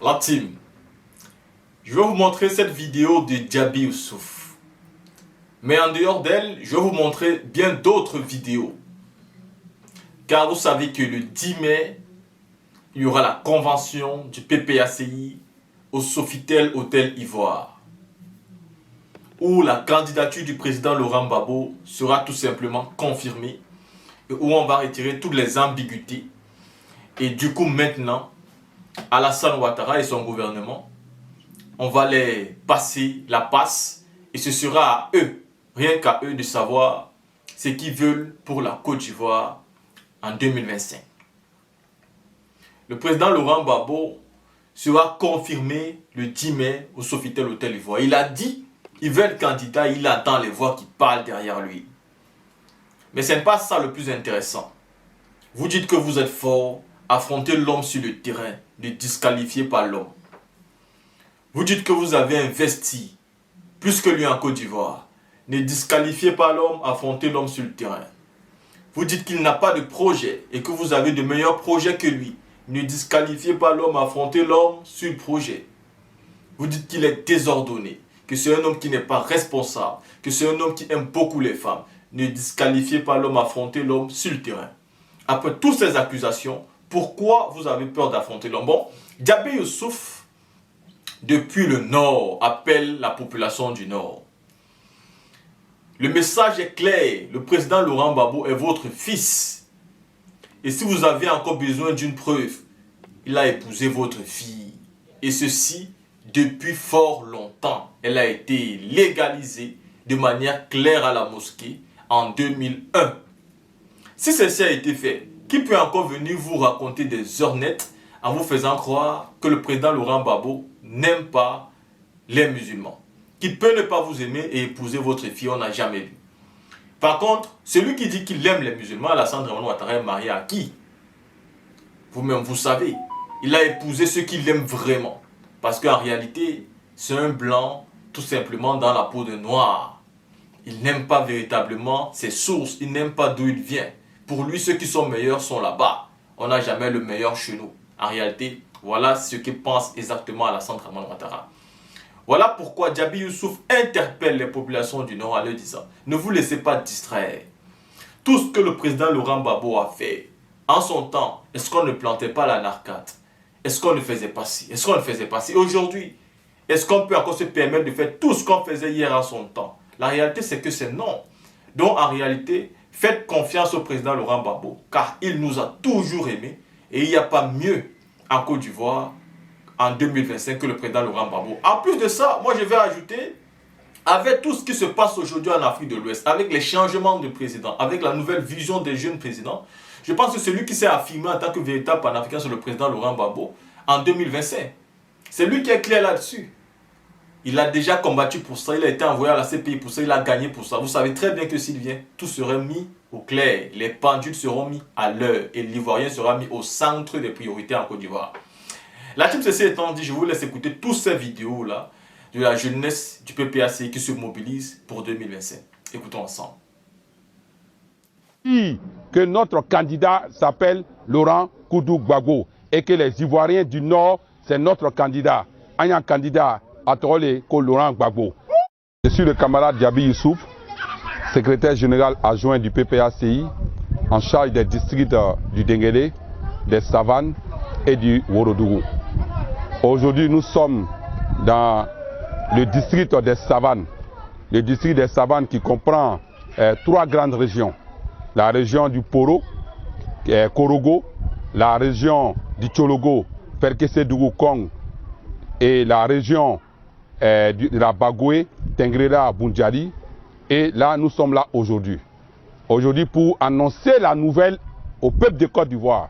La team, je vais vous montrer cette vidéo de Djaby Youssouf. Mais en dehors d'elle, je vais vous montrer bien d'autres vidéos. Car vous savez que le 10 mai, il y aura la convention du PPACI au Sofitel Hôtel Ivoire, où la candidature du président Laurent Gbagbo sera tout simplement confirmée et où on va retirer toutes les ambiguïtés. Et du coup maintenant, Alassane Ouattara et son gouvernement, on va les passer la passe et ce sera à eux, rien qu'à eux de savoir ce qu'ils veulent pour la Côte d'Ivoire en 2025. Le président Laurent Gbagbo sera confirmé le 10 mai au Sofitel Hôtel Ivoire. Il a dit qu'il veut être candidat, il attend les voix qui parlent derrière lui. Mais ce n'est pas ça le plus intéressant. Vous dites que vous êtes fort, affrontez l'homme sur le terrain, ne disqualifiez pas l'homme. Vous dites que vous avez investi plus que lui en Côte d'Ivoire. Ne disqualifiez pas l'homme, affrontez l'homme sur le terrain. Vous dites qu'il n'a pas de projet et que vous avez de meilleurs projets que lui. Ne disqualifiez pas l'homme, affrontez l'homme sur le projet. Vous dites qu'il est désordonné, que c'est un homme qui n'est pas responsable, que c'est un homme qui aime beaucoup les femmes. Ne disqualifiez pas l'homme, affrontez l'homme sur le terrain. Après toutes ces accusations, pourquoi vous avez peur d'affronter l'homme? Bon, Djaby Youssouf, depuis le Nord, appelle la population du Nord. Le message est clair, le président Laurent Gbagbo est votre fils. Et si vous avez encore besoin d'une preuve, il a épousé votre fille. Et ceci depuis fort longtemps. Elle a été légalisée de manière claire à la mosquée en 2001. Si ceci a été fait, qui peut encore venir vous raconter des heures nettes en vous faisant croire que le président Laurent Gbagbo n'aime pas les musulmans? Qui peut ne pas vous aimer et épouser votre fille, on n'a jamais vu. Par contre, celui qui dit qu'il aime les musulmans, Alassane Ouattara, est marié à qui? Vous-même, vous savez. Il a épousé ceux qu'il aime vraiment. Parce qu'en réalité, c'est un blanc tout simplement dans la peau de noir. Il n'aime pas véritablement ses sources, il n'aime pas d'où il vient. Pour lui, ceux qui sont meilleurs sont là-bas. On n'a jamais le meilleur chez nous. En réalité, voilà ce que pense exactement Alassane Ouattara. Voilà pourquoi Djaby Youssouf interpelle les populations du Nord en leur disant: ne vous laissez pas distraire. Tout ce que le président Laurent Gbagbo a fait en son temps, est-ce qu'on ne plantait pas la narcade? Est-ce qu'on ne faisait pas ci? Est-ce qu'on ne faisait pas ci? Aujourd'hui, est-ce qu'on peut encore se permettre de faire tout ce qu'on faisait hier en son temps? La réalité, c'est que c'est non. Donc, en réalité, faites confiance au président Laurent Gbagbo, car il nous a toujours aimés et il n'y a pas mieux en Côte d'Ivoire en 2025 que le président Laurent Gbagbo. En plus de ça, moi je vais ajouter, avec tout ce qui se passe aujourd'hui en Afrique de l'Ouest, avec les changements de président, avec la nouvelle vision des jeunes présidents, je pense que celui qui s'est affirmé en tant que véritable panafricain sur le président Laurent Gbagbo en 2025. C'est lui qui est clair là-dessus. Il a déjà combattu pour ça, il a été envoyé à la CPI pour ça, il a gagné pour ça. Vous savez très bien que s'il vient, tout sera mis au clair, les pendules seront mis à l'heure et l'Ivoirien sera mis au centre des priorités en Côte d'Ivoire. La team, ceci étant dit, je vous laisse écouter toutes ces vidéos-là de la jeunesse du PPACI qui se mobilise pour 2025. Écoutons ensemble. Que notre candidat s'appelle Laurent Gbagbo et que les Ivoiriens du Nord, c'est notre candidat. Un candidat à Laurent Gbagbo. Je suis le camarade Djaby Youssouf, secrétaire général adjoint du PPACI, en charge des districts du Denguélé, des Savanes et du Worodougou. Aujourd'hui, nous sommes dans le district des Savanes. Le district des Savanes qui comprend trois grandes régions. La région du Poro, Korogo, la région du Tchologo, Perkese-Dougou Kong, et la région de la Bagoué, Tengrera, Boundjali. Et là, nous sommes là aujourd'hui. Aujourd'hui pour annoncer la nouvelle au peuple de Côte d'Ivoire.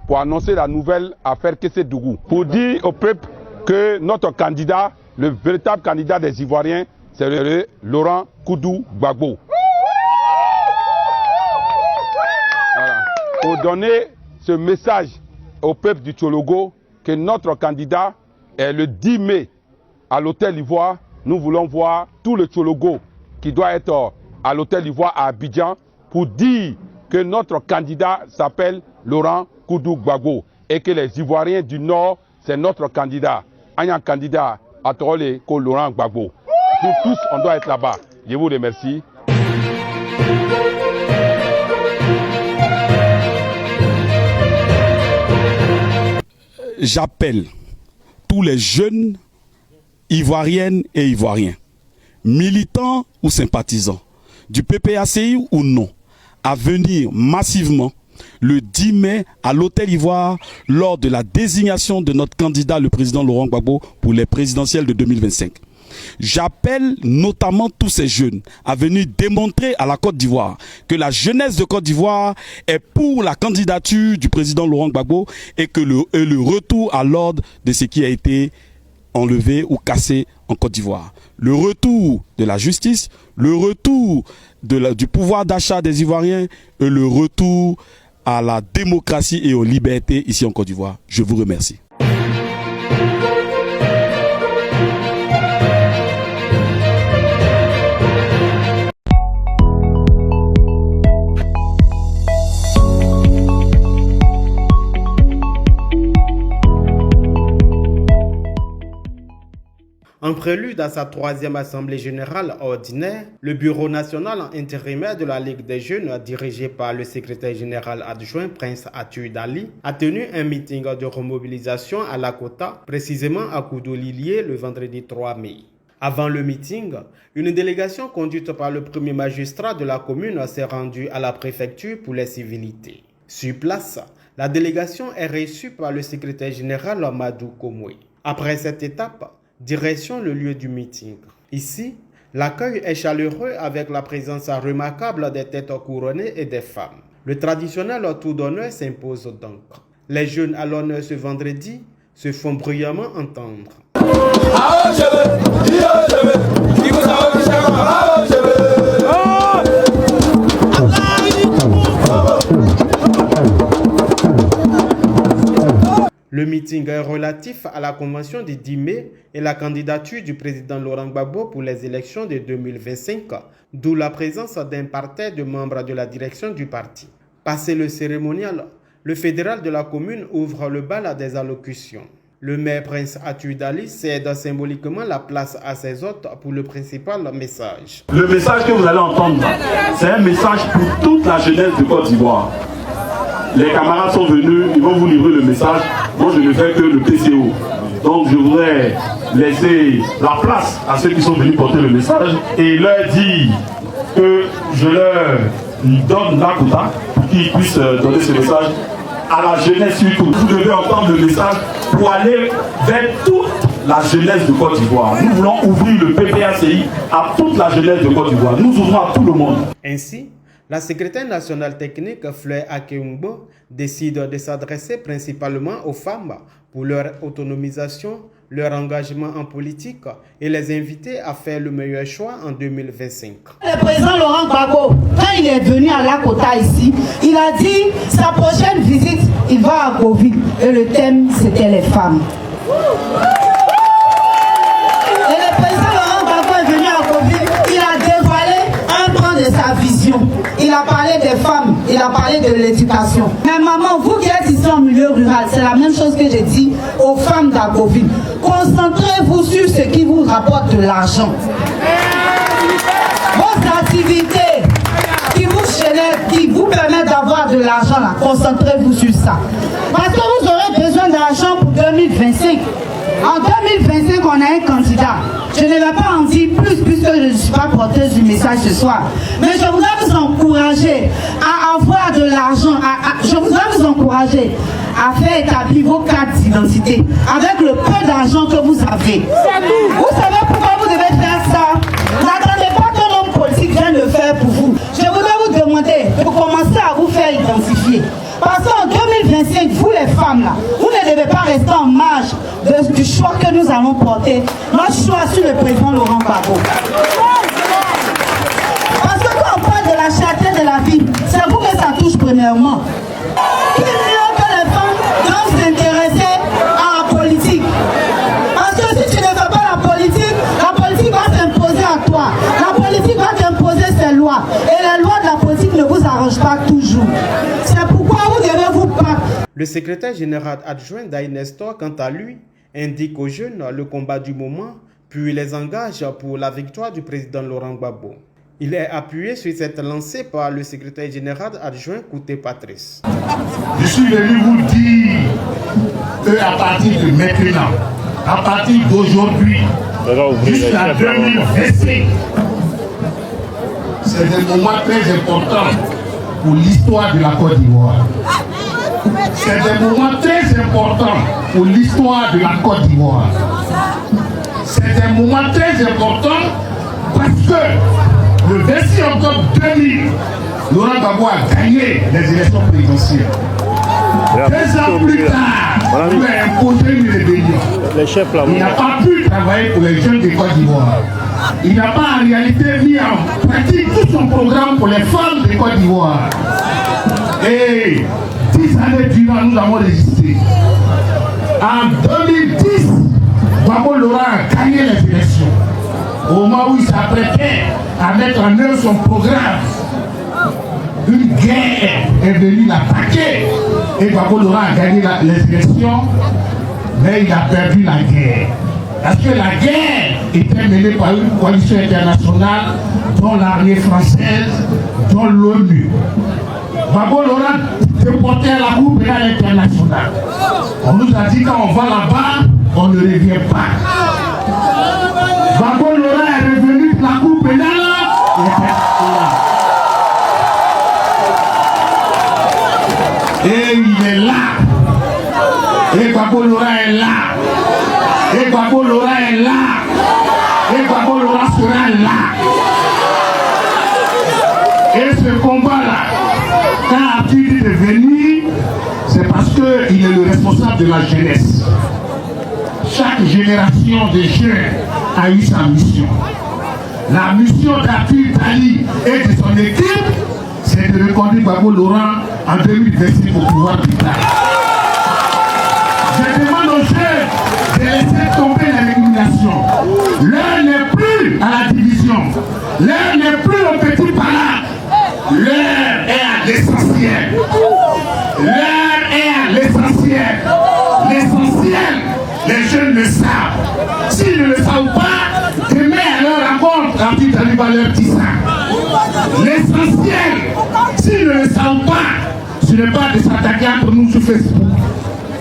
Pour annoncer la nouvelle affaire Perkese-Dougou. Pour dire au peuple que notre candidat, le véritable candidat des Ivoiriens, c'est le Laurent Gbagbo. Voilà. Pour donner ce message au peuple du Tchologo que notre candidat est le 10 mai à l'Hôtel Ivoire. Nous voulons voir tout le Tchologo qui doit être à l'Hôtel Ivoire à Abidjan pour dire que notre candidat s'appelle Laurent Gbagbo et que les Ivoiriens du Nord, c'est notre candidat. Un candidat à Torole que Laurent Gbagbo. Nous tous, on doit être là-bas. Je vous remercie. J'appelle tous les jeunes ivoiriennes et ivoiriens, militants ou sympathisants, du PPACI ou non, à venir massivement le 10 mai à l'Hôtel Ivoire lors de la désignation de notre candidat, le président Laurent Gbagbo, pour les présidentielles de 2025. J'appelle notamment tous ces jeunes à venir démontrer à la Côte d'Ivoire que la jeunesse de Côte d'Ivoire est pour la candidature du président Laurent Gbagbo et que le retour à l'ordre de ce qui a été enlevé ou cassé en Côte d'Ivoire. Le retour de la justice, le retour du pouvoir d'achat des Ivoiriens et le retour à la démocratie et aux libertés ici en Côte d'Ivoire. Je vous remercie. En prélude à sa 3e Assemblée générale ordinaire, le Bureau national intérimaire de la Ligue des jeunes, dirigé par le secrétaire général adjoint Prince Atou Dali, a tenu un meeting de remobilisation à Lakota, précisément à Koudou-Lilié, le vendredi 3 mai. Avant le meeting, une délégation conduite par le premier magistrat de la commune s'est rendue à la préfecture pour les civilités. Sur place, la délégation est reçue par le secrétaire général Madou Komwe. Après cette étape, direction le lieu du meeting. Ici, l'accueil est chaleureux avec la présence remarquable des têtes couronnées et des femmes. Le traditionnel tour d'honneur s'impose donc. Les jeunes à l'honneur ce vendredi se font bruyamment entendre. Le meeting est relatif à la convention du 10 mai et la candidature du président Laurent Gbagbo pour les élections de 2025, d'où la présence d'un parterre de membres de la direction du parti. Passé le cérémonial, le fédéral de la commune ouvre le bal à des allocutions. Le maire Prince Atou Dali cède symboliquement la place à ses hôtes pour le principal message. Le message que vous allez entendre, c'est un message pour toute la jeunesse de Côte d'Ivoire. Les camarades sont venus, ils vont vous livrer le message. Moi, je ne fais que le PCO. Donc, je voudrais laisser la place à ceux qui sont venus porter le message et leur dire que je leur donne la quota pour qu'ils puissent donner ce message à la jeunesse surtout. Vous devez entendre le message pour aller vers toute la jeunesse de Côte d'Ivoire. Nous voulons ouvrir le PPACI à toute la jeunesse de Côte d'Ivoire. Nous ouvrons à tout le monde. Ainsi, la secrétaire nationale technique Fleur Akeumbo décide de s'adresser principalement aux femmes pour leur autonomisation, leur engagement en politique et les inviter à faire le meilleur choix en 2025. Le président Laurent Gbagbo, quand il est venu à Lakota ici, il a dit sa prochaine visite, il va à Covid et le thème c'était les femmes. Et le président Laurent Gbagbo est venu à Covid, il a dévoilé un pan de sa vision. Il a parlé des femmes, il a parlé de l'éducation. Mais maman, vous qui êtes ici en milieu rural, c'est la même chose que j'ai dit aux femmes d'Agoville. Concentrez-vous sur ce qui vous rapporte de l'argent. Vos activités qui vous génèrent, qui vous permettent d'avoir de l'argent, là, concentrez-vous sur ça. Parce que vous aurez besoin d'argent pour 2025. En 2025, on a un candidat. Je ne vais pas en dire plus puisque je ne suis pas porteuse du message ce soir. Mais je voudrais vous encourager à avoir de l'argent. Je voudrais vous encourager à faire établir vos cartes d'identité avec le peu d'argent que vous avez. Vous savez pourquoi vous devez faire ça? N'attendez pas que l'homme politique vienne le faire pour vous. Je voudrais vous demander de commencer à vous faire identifier. Parce qu'en 2025, vous les femmes là, vous ne devez pas rester en marge du choix que nous allons porter. Notre choix sur le président Laurent Gbagbo. Parce que quand on parle de la cherté de la vie, c'est vous que ça touche premièrement. Qui mieux que les femmes doivent s'intéresser à la politique? Parce que si tu ne fais pas la politique va s'imposer à toi. La politique va t'imposer ses lois. Et les lois de la politique ne vous arrangent pas toujours. C'est pourquoi vous devez vous battre. Le secrétaire général adjoint d'Aïe Nestor, quant à lui, indique aux jeunes le combat du moment, puis les engage pour la victoire du président Laurent Gbagbo. Il est appuyé sur cette lancée par le secrétaire général adjoint Kouté Patrice. Je suis venu vous dire qu'à partir de maintenant, à partir d'aujourd'hui, jusqu'à 2025, c'est des moments très importants pour l'histoire de la Côte d'Ivoire. C'est des moments très importants pour l'histoire de la Côte d'Ivoire. C'est des moments très importants parce que le 26 octobre 2000, Laurent Gbagbo a gagné les élections présidentielles. 2 ans plus tard, il a imposé une rébellion. Il n'a pas pu travailler pour les jeunes de Côte d'Ivoire. Il n'a pas en réalité mis en pratique tout son programme pour les femmes de Côte d'Ivoire. Et 10 années durant, nous avons résisté. En 2010, Gbagbo Laurent a gagné les élections. Au moment où il s'apprêtait à mettre en œuvre son programme, une guerre est venue l'attaquer. Et Gbagbo Laurent a gagné les élections, mais il a perdu la guerre. Parce que la guerre était menée par une coalition internationale, dont l'armée française, dont l'ONU. Gbagbo Laurent déportait à la Cour pénale internationale. On nous a dit quand on va là-bas, on ne revient pas. Gbagbo Laurent est revenu de la Cour pénale. Et il est là. Et Gbagbo Laurent est là. Et Gbagbo Laurent est là. Et Gbagbo Laurent sera là. Et ce combat-là, quand a-t-il dit de venir, c'est parce qu'il est le responsable de la jeunesse. Chaque génération de jeunes a eu sa mission. La mission d'Arthur Tali et de son équipe, c'est de reconduire Gbagbo Laurent en 2026 au pouvoir d'État. Je demande aux jeunes de laisser tomber l'élimination. L'heure n'est plus à la division. L'heure n'est plus au petit parade. L'heure est à l'essentiel. L'heure est à l'essentiel. L'essentiel, les jeunes le savent. S'ils ne le savent pas, demain à leur rencontre, Arthur Tali va leur dire ça. L'essentiel, s'ils ne le savent pas, ce n'est pas de s'attaquer entre nous sur Facebook.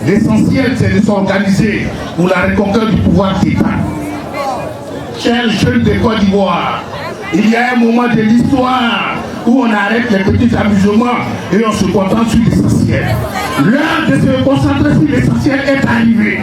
L'essentiel, c'est de s'organiser pour la reconquête du pouvoir d'État. Chers jeunes de Côte d'Ivoire, il y a un moment de l'histoire où on arrête les petits amusements et on se contente sur l'essentiel. L'heure de se concentrer sur l'essentiel est arrivée.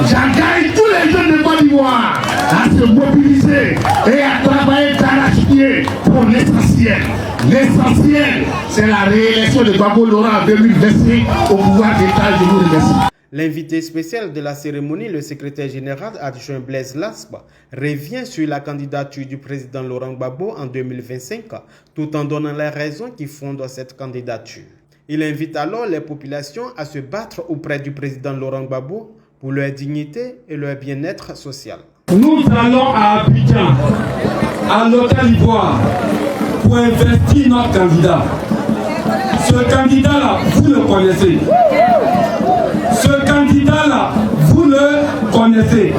J'engage tous les jeunes de Côte d'Ivoire à se mobiliser et à travailler d'arrache-pied pour l'essentiel. L'essentiel, c'est la réélection de Gbagbo Laurent en 2025 au pouvoir d'État. Je vous remercie. L'invité spécial de la cérémonie, le secrétaire général adjoint Blaise Laspa, revient sur la candidature du président Laurent Gbagbo en 2025, tout en donnant les raisons qui fondent cette candidature. Il invite alors les populations à se battre auprès du président Laurent Gbagbo pour leur dignité et leur bien-être social. Nous allons à Abidjan, à l'Hôtel Ivoire, pour investir notre candidat. Ce candidat-là, vous le connaissez. Ce candidat-là, vous le connaissez.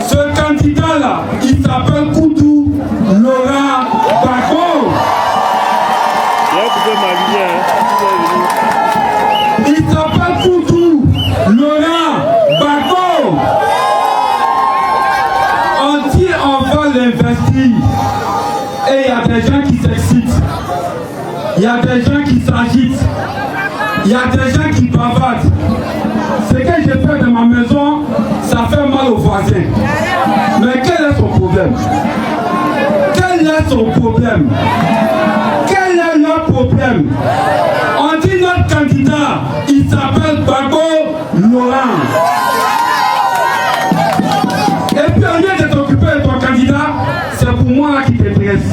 Ce candidat-là, il s'appelle Koudou Laurent Gbagbo. Il s'appelle Koudou Laurent Gbagbo. On dit on va l'investir. Et il y a des gens qui s'excitent. Il y a des gens qui s'agitent. Il y a des gens qui bavardent. Ce que j'ai fait dans ma maison, ça fait mal aux voisins. Mais quel est son problème? Quel est son problème? Quel est leur problème? On dit notre candidat, il s'appelle Gbagbo Laurent. Et puis au lieu de t'occuper de ton candidat, c'est pour moi là qui t'intéresse.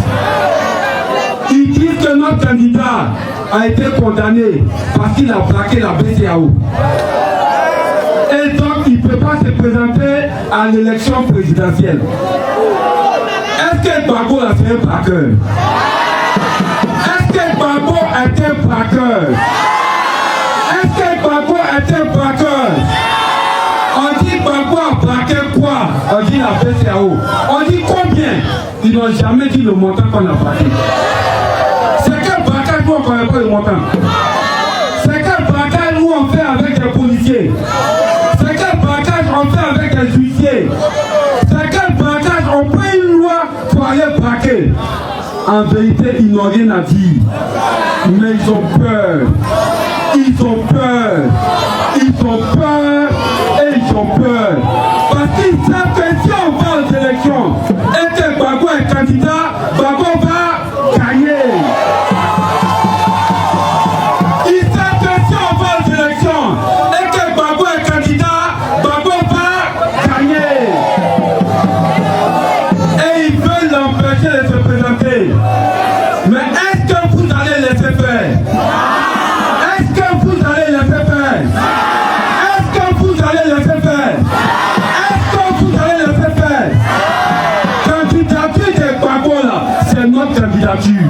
Ils disent que notre candidat a été condamné parce qu'il a braqué la BCEAO. Et donc il ne peut pas se présenter à l'élection présidentielle. Est-ce que Gbagbo a fait un braqueur? Est-ce que Gbagbo est un braqueur? Est-ce que la BCAO. On dit combien? Ils n'ont jamais dit le montant qu'on a braqué. C'est quel braquage où on ne connaît pas le montant? C'est quel braquage où on fait avec des policiers? C'est quel braquage on fait avec des huissiers? C'est quel braquage on prend une loi pour aller braquer? En vérité, ils n'ont rien à dire. Mais ils ont peur. Ils ont peur. Ils ont peur. Et ils ont peur. Parce qu'ils savent que si on va aux élections et que Gbagbo est candidat, Gbagbo va gagner. Ils savent que si on va aux élections et que Gbagbo est candidat, Gbagbo va gagner. Et ils veulent l'empêcher de se présenter. Mais est-ce que vous allez laisser faire? Est-ce que vous allez laisser faire? Est-ce que vous allez laisser faire? Est-ce que vous allez laisser faire? Candidature de Gbagbo là, c'est notre candidature.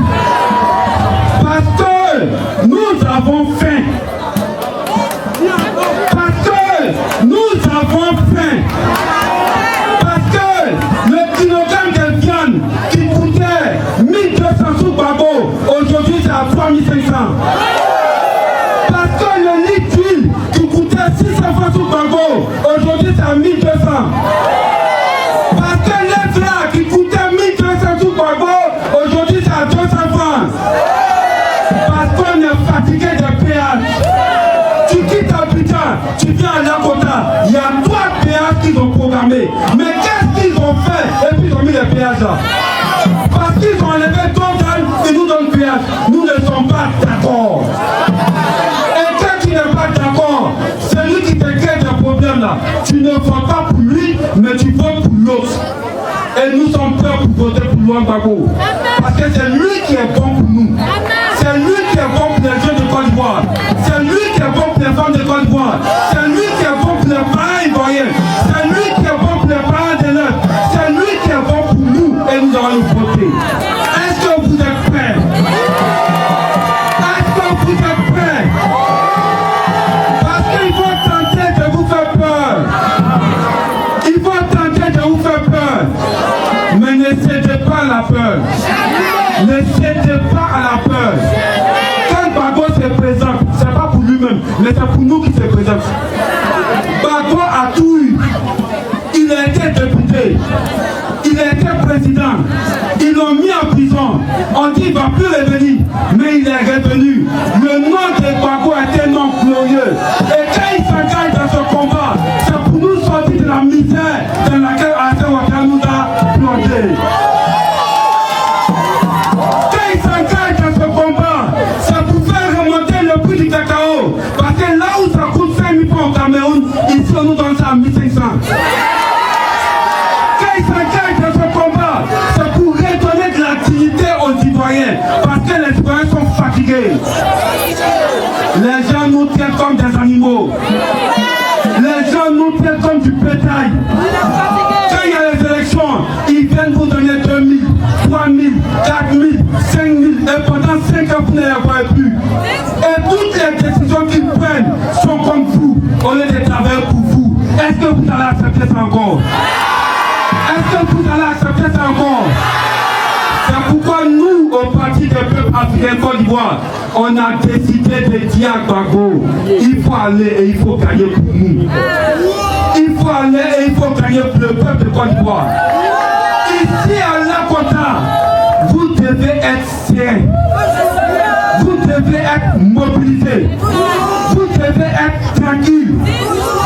Parce que nous avons faim. Parce que nous avons faim. Parce que le kilogramme de viande qui coûtait 1200 sous Gbagbo, aujourd'hui c'est à 3500. Parce que le litre d'huile qui coûtait 600 francs sous Gbagbo, aujourd'hui c'est à 1200. Parce que les là qui coûtait 1200 sous Gbagbo, aujourd'hui c'est à 200 francs. Parce qu'on est fatigué des péages. Tu quittes Abidjan, tu viens à Lakota, il y a 3 péages qu'ils ont programmés. Mais qu'est-ce qu'ils ont fait? Et puis ils ont mis les péages là. Parce qu'ils ont enlevé Total, ils nous donnent péage. Nous ne sommes pas d'accord. Et quand tu n'es pas d'accord, c'est lui qui te crée des problèmes là. Tu ne votes pas pour lui, mais tu votes pour l'autre. Et nous sommes prêts pour voter pour Laurent Gbagbo. Parce que c'est lui qui est bon pour nous. C'est lui qui est bon pour les jeunes de Côte d'Ivoire. C'est lui qui est bon pour les femmes de Côte d'Ivoire. C'est lui qui est bon pour les parents ivoiriens. C'est lui qui est bon pour les parents des nôtres. C'est lui qui est bon pour nous et nous allons le voter. Est-ce que vous êtes prêts? Est-ce que vous êtes prêts? Parce qu'ils vont tenter de vous faire peur. Ils vont tenter de vous faire peur. Mais ne cédez pas à la peur. Ne cédez pas à la peur. Quand Gbagbo se présente, ce n'est pas pour lui-même, mais c'est pour nous qui se présente. Gbagbo a tout eu. Il a été député. Il a été président. Ils l'ont mis en prison. On dit qu'il ne va plus revenir. Mais il est revenu. Le nom de Gbagbo est un nom glorieux. Et quand il s'engage dans ce combat, c'est pour nous sortir de la misère dans laquelle Alassane Ouattara nous a plongé. Quand il s'engage dans ce combat, c'est pour faire remonter le prix du cacao. Parce que là où ça coûte 5 000 francs au Cameroun, ici on nous donne ça à 1500. Quand il s'engage dans ce combat, c'est pour redonner de l'activité aux Ivoiriens. Parce que les Ivoiriens sont fatigués. Les gens nous traitent comme des animaux. Les gens nous traitent comme du bétail. Quand il y a les élections, ils viennent vous donner 2000, 3000, 4000, 5000. Et pendant 5 ans, vous ne les voyez plus. Et toutes les décisions qu'ils prennent sont comme vous, au lieu de travailler pour vous. Est-ce que vous allez accepter ça encore? Est-ce que vous allez accepter ça encore? C'est pourquoi nous, au Parti des peuples africains Côte d'Ivoire, on a décidé de dire à Gbagbo, il faut aller et il faut gagner pour nous. Il faut aller et il faut gagner pour le peuple de Côte d'Ivoire. Ici à Lakota, vous devez être sain. Vous devez être mobilisé. Vous devez être tranquille.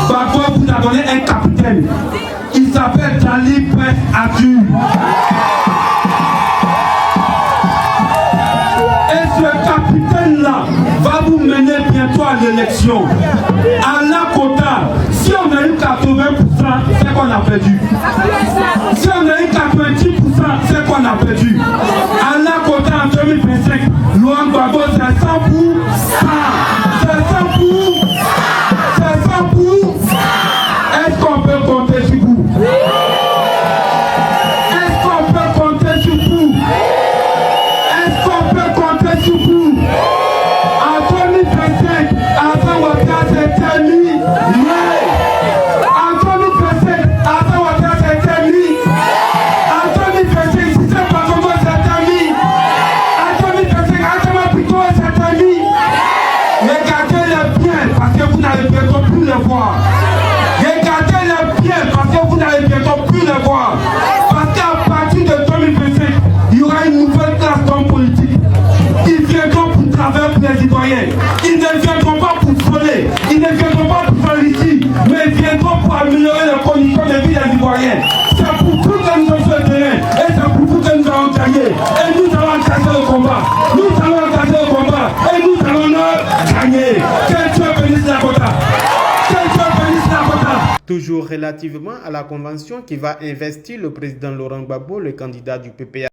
Gbagbo vous a donné un capitaine. Il s'appelle Dali Prince Arthur. Et ce capitaine-là va vous mener bientôt à l'élection. À Lakota, si on a eu 80%, c'est qu'on a perdu. Si on a eu 90%, c'est qu'on a perdu. À Lakota en 2025, Laurent Gbagbo c'est 100%. C'est 100%. C'est 100%. Est-ce qu'on peut compter sur vous? Est-ce qu'on peut compter sur vous? Est-ce qu'on peut compter sur vous? En 2025, Alassane Ouattara s'est terminé. En 2025, Alassane Ouattara s'est terminé. n'allez bientôt plus les voir. Regardez-les bien parce que vous n'allez bientôt plus les voir. Parce qu'à partir de 2025, il y aura une nouvelle classe d'hommes politiques. Ils viendront pour travailler pour les citoyens. Ils ne viendront pas pour voler. Ils ne viendront pas pour faire ici. Mais ils viendront pour améliorer les conditions de vie des Ivoiriens. C'est pour vous que nous sommes sur le terrain. Et c'est pour vous que nous allons gagner. Et nous allons engager le combat. Nous allons engager le combat. Et nous allons le gagner. Que Dieu bénisse la Côte. Que Dieu bénisse la Côte. Toujours relativement à la convention qui va investir le président Laurent Gbagbo, le candidat du PPA